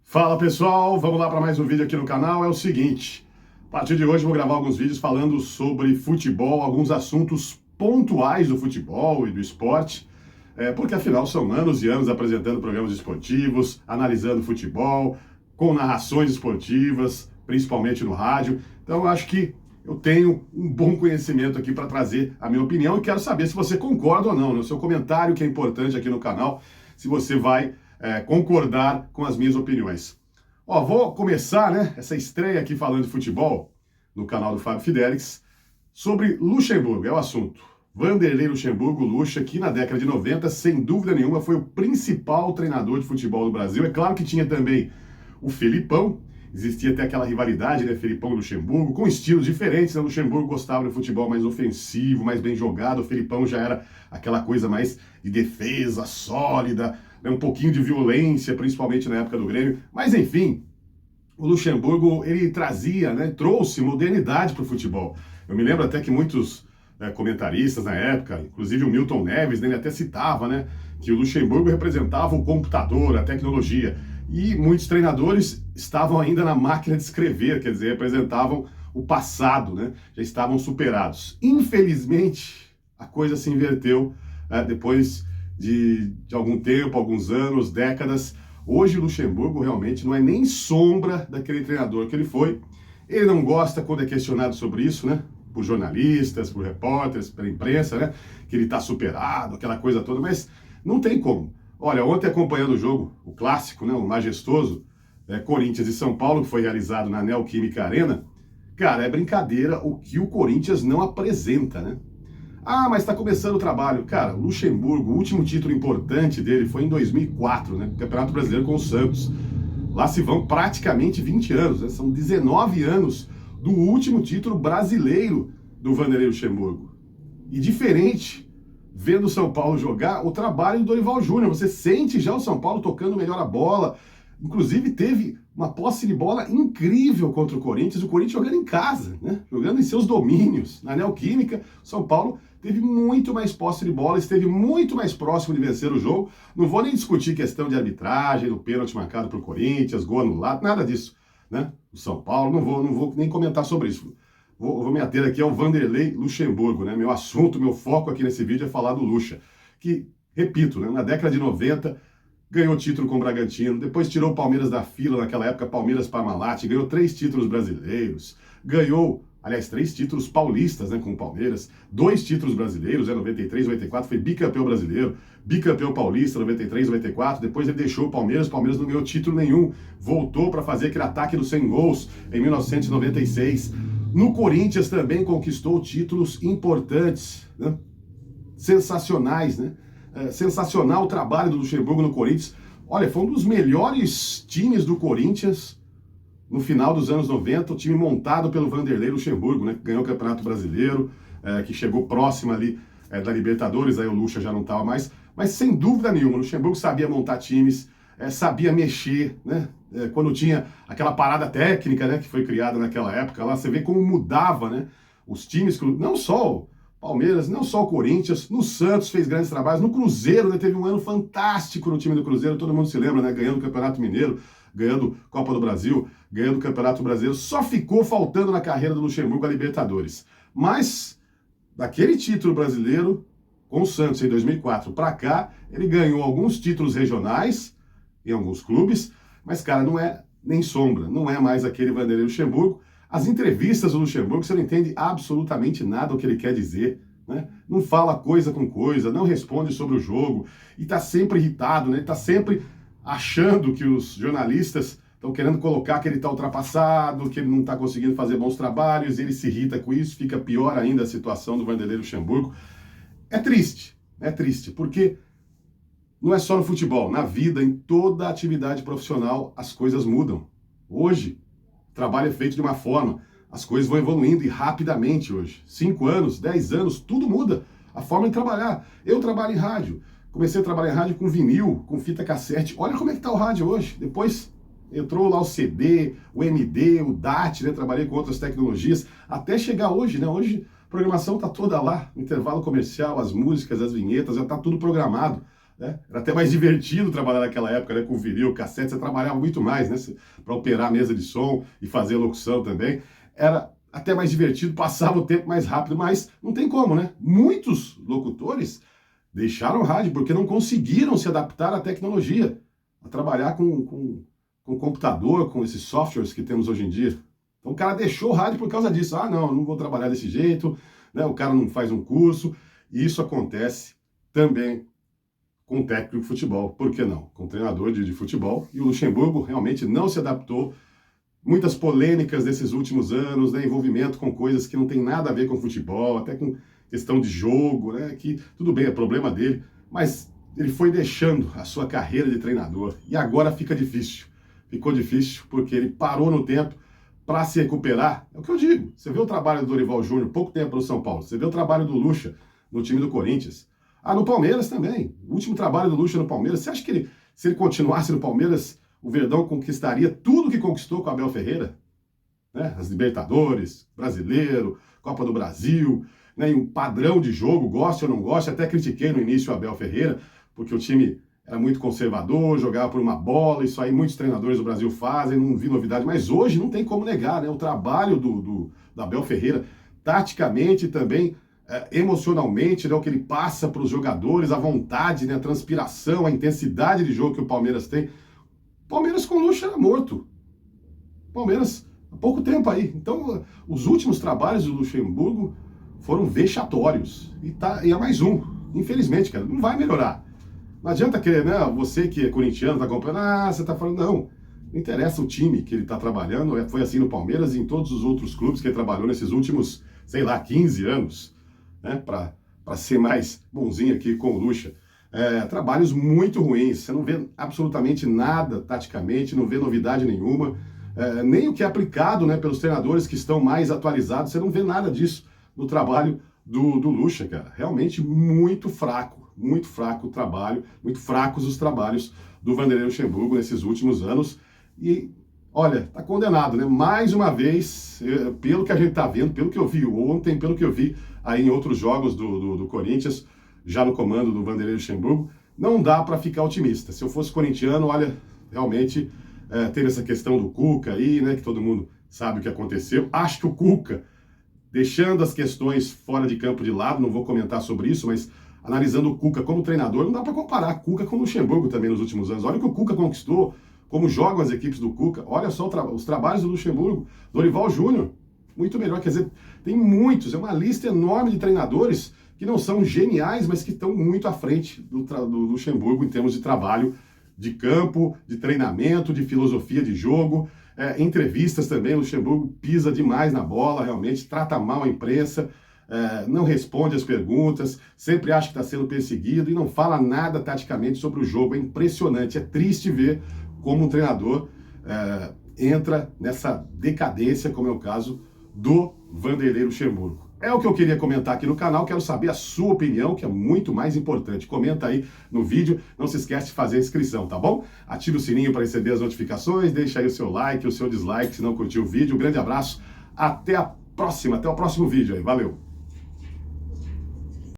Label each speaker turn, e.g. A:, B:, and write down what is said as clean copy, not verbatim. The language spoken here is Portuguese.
A: Fala pessoal, vamos lá para mais um vídeo aqui no canal. É o seguinte, a partir de hoje eu vou gravar alguns vídeos falando sobre futebol, alguns assuntos pontuais do futebol e do esporte, porque afinal são anos e anos apresentando programas esportivos, analisando futebol, com narrações esportivas, principalmente no rádio. Então eu acho que eu tenho um bom conhecimento aqui para trazer a minha opinião e quero saber se você concorda ou não, no seu comentário que é importante aqui no canal, se você vai concordar com as minhas opiniões. Ó, vou começar, essa estreia aqui falando de futebol no canal do Fábio Fidelix sobre Luxemburgo, é o assunto. Vanderlei Luxemburgo, Luxa, que na década de 90, sem dúvida nenhuma, foi o principal treinador de futebol do Brasil. É claro que tinha também o Felipão, existia até aquela rivalidade, Felipão e Luxemburgo, com estilos diferentes. O Luxemburgo gostava de futebol mais ofensivo, mais bem jogado. O Felipão já era aquela coisa mais de defesa, sólida, um pouquinho de violência, principalmente na época do Grêmio. Mas, enfim, o Luxemburgo, ele trazia, trouxe modernidade para o futebol. Eu me lembro até que muitos comentaristas na época, inclusive o Milton Neves, ele até citava, que o Luxemburgo representava o computador, a tecnologia. E muitos treinadores estavam ainda na máquina de escrever, quer dizer, representavam o passado, já estavam superados. Infelizmente, a coisa se inverteu depois de algum tempo, alguns anos, décadas. Hoje o Luxemburgo realmente não é nem sombra daquele treinador que ele foi. Ele não gosta quando é questionado sobre isso, por jornalistas, por repórteres, pela imprensa, que ele está superado, aquela coisa toda, mas não tem como. Olha, ontem acompanhando o jogo, o clássico, o majestoso, Corinthians e São Paulo, que foi realizado na Neoquímica Arena, cara, é brincadeira o que o Corinthians não apresenta, Ah, mas está começando o trabalho. Cara, o Luxemburgo, o último título importante dele foi em 2004, Campeonato Brasileiro com o Santos. Lá se vão praticamente 20 anos, São 19 anos do último título brasileiro do Vanderlei Luxemburgo. E diferente, vendo o São Paulo jogar, o trabalho do Dorival Júnior. Você sente já o São Paulo tocando melhor a bola. Inclusive teve uma posse de bola incrível contra o Corinthians jogando em casa, jogando em seus domínios. Na Neoquímica, o São Paulo teve muito mais posse de bola, esteve muito mais próximo de vencer o jogo. Não vou nem discutir questão de arbitragem, do pênalti marcado para o Corinthians, gol anulado, nada disso. O São Paulo, não vou nem comentar sobre isso. Vou me ater aqui ao Vanderlei Luxemburgo, Meu assunto, meu foco aqui nesse vídeo é falar do Luxa, que, repito, na década de 90, ganhou título com o Bragantino, depois tirou o Palmeiras da fila, naquela época Palmeiras Parmalat, ganhou 3 títulos brasileiros, ganhou, aliás, 3 títulos paulistas, com o Palmeiras, 2 títulos brasileiros, 93, 94, foi bicampeão brasileiro, bicampeão paulista, 93, 94, depois ele deixou o Palmeiras não ganhou título nenhum, voltou para fazer aquele ataque dos 100 gols em 1996. No Corinthians também conquistou títulos importantes, sensacionais, sensacional o trabalho do Luxemburgo no Corinthians. Olha, foi um dos melhores times do Corinthians no final dos anos 90, o time montado pelo Vanderlei Luxemburgo, que ganhou o Campeonato Brasileiro, que chegou próximo ali da Libertadores, aí o Luxa já não estava mais, mas sem dúvida nenhuma, o Luxemburgo sabia montar times, sabia mexer, quando tinha aquela parada técnica, que foi criada naquela época, lá você vê como mudava, os times, não só o Palmeiras, não só o Corinthians, no Santos fez grandes trabalhos, no Cruzeiro, teve um ano fantástico no time do Cruzeiro, todo mundo se lembra, ganhando o Campeonato Mineiro, ganhando Copa do Brasil, ganhando o Campeonato Brasileiro, só ficou faltando na carreira do Luxemburgo a Libertadores. Mas, daquele título brasileiro, com o Santos em 2004 para cá, ele ganhou alguns títulos regionais, em alguns clubes, mas, cara, não é nem sombra, não é mais aquele Vanderlei Luxemburgo. As entrevistas do Luxemburgo, você não entende absolutamente nada do que ele quer dizer, Não fala coisa com coisa, não responde sobre o jogo, e tá sempre irritado, Ele tá sempre achando que os jornalistas estão querendo colocar que ele está ultrapassado, que ele não está conseguindo fazer bons trabalhos, ele se irrita com isso, fica pior ainda a situação do Vanderlei Luxemburgo. É triste, porque não é só no futebol, na vida, em toda atividade profissional, as coisas mudam. Hoje, o trabalho é feito de uma forma, as coisas vão evoluindo e rapidamente hoje. 5 anos, 10 anos, tudo muda. A forma de trabalhar. Eu trabalho em rádio, comecei a trabalhar em rádio com vinil, com fita cassete. Olha como é que está o rádio hoje. Depois entrou lá o CD, o MD, o DAT, trabalhei com outras tecnologias, até chegar hoje, Hoje a programação está toda lá, o intervalo comercial, as músicas, as vinhetas, já está tudo programado. né? Era até mais divertido trabalhar naquela época, né? Com vinil, cassete, você trabalhava muito mais, né? Para operar a mesa de som e fazer locução também. Era até mais divertido, passava o tempo mais rápido, mas não tem como, né? Muitos locutores deixaram o rádio porque não conseguiram se adaptar à tecnologia, a trabalhar com computador, com esses softwares que temos hoje em dia. Então o cara deixou o rádio por causa disso. Ah, não vou trabalhar desse jeito, né? O cara não faz um curso. E isso acontece também com técnico de futebol. Por que não? Com treinador de futebol. E o Luxemburgo realmente não se adaptou. Muitas polêmicas desses últimos anos, né? Envolvimento com coisas que não tem nada a ver com futebol, até com questão de jogo, né? Que tudo bem, é problema dele, mas ele foi deixando a sua carreira de treinador. E agora fica difícil. Ficou difícil porque ele parou no tempo para se recuperar. É o que eu digo. Você vê o trabalho do Dorival Júnior, pouco tempo no São Paulo. Você vê o trabalho do Lucha no time do Corinthians. Ah, no Palmeiras também. O último trabalho do Lucha no Palmeiras. Você acha que ele, se ele continuasse no Palmeiras, o Verdão conquistaria tudo que conquistou com o Abel Ferreira? Né? As Libertadores, Brasileiro, Copa do Brasil, né? E um padrão de jogo, goste ou não goste. Até critiquei no início o Abel Ferreira, porque o time era muito conservador, jogava por uma bola, isso aí muitos treinadores do Brasil fazem, não vi novidade, mas hoje não tem como negar, né? O trabalho do Abel Ferreira, taticamente também, emocionalmente, né? O que ele passa para os jogadores, a vontade, né? A transpiração, a intensidade de jogo que o Palmeiras tem. Palmeiras com o Lucha era morto. Palmeiras há pouco tempo aí. Então, os últimos trabalhos do Luxemburgo foram vexatórios. E é mais um. Infelizmente, cara, não vai melhorar. Não adianta querer, né? Você que é corintiano, tá acompanhando, você tá falando, não. Não interessa o time que ele tá trabalhando, foi assim no Palmeiras e em todos os outros clubes que ele trabalhou nesses últimos, sei lá, 15 anos, né? Pra ser mais bonzinho aqui com o Lucha. Trabalhos muito ruins, você não vê absolutamente nada taticamente, não vê novidade nenhuma, nem o que é aplicado, né, pelos treinadores que estão mais atualizados, você não vê nada disso no trabalho do Lucha, cara. Realmente muito fraco o trabalho, muito fracos os trabalhos do Vanderlei Luxemburgo nesses últimos anos. E, olha, tá condenado, né? Mais uma vez, pelo que a gente tá vendo, pelo que eu vi ontem, pelo que eu vi aí em outros jogos do Corinthians, já no comando do Vanderlei Luxemburgo, não dá para ficar otimista. Se eu fosse corintiano, olha, realmente teve essa questão do Cuca aí, né, que todo mundo sabe o que aconteceu. Acho que o Cuca, deixando as questões fora de campo de lado, não vou comentar sobre isso, mas analisando o Cuca como treinador, não dá para comparar Cuca com o Luxemburgo também nos últimos anos. Olha o que o Cuca conquistou, como jogam as equipes do Cuca. Olha só os trabalhos do Luxemburgo. Dorival Júnior, muito melhor. Quer dizer, tem muitos, é uma lista enorme de treinadores que não são geniais, mas que estão muito à frente do Luxemburgo em termos de trabalho de campo, de treinamento, de filosofia de jogo. Entrevistas também, o Luxemburgo pisa demais na bola, realmente, trata mal a imprensa, não responde as perguntas, sempre acha que está sendo perseguido e não fala nada taticamente sobre o jogo. É impressionante, é triste ver como um treinador entra nessa decadência, como é o caso do Vanderlei Luxemburgo. É o que eu queria comentar aqui no canal, quero saber a sua opinião, que é muito mais importante. Comenta aí no vídeo, não se esquece de fazer a inscrição, tá bom? Ative o sininho para receber as notificações, deixa aí o seu like, o seu dislike se não curtiu o vídeo. Um grande abraço, até a próxima, até o próximo vídeo aí, valeu!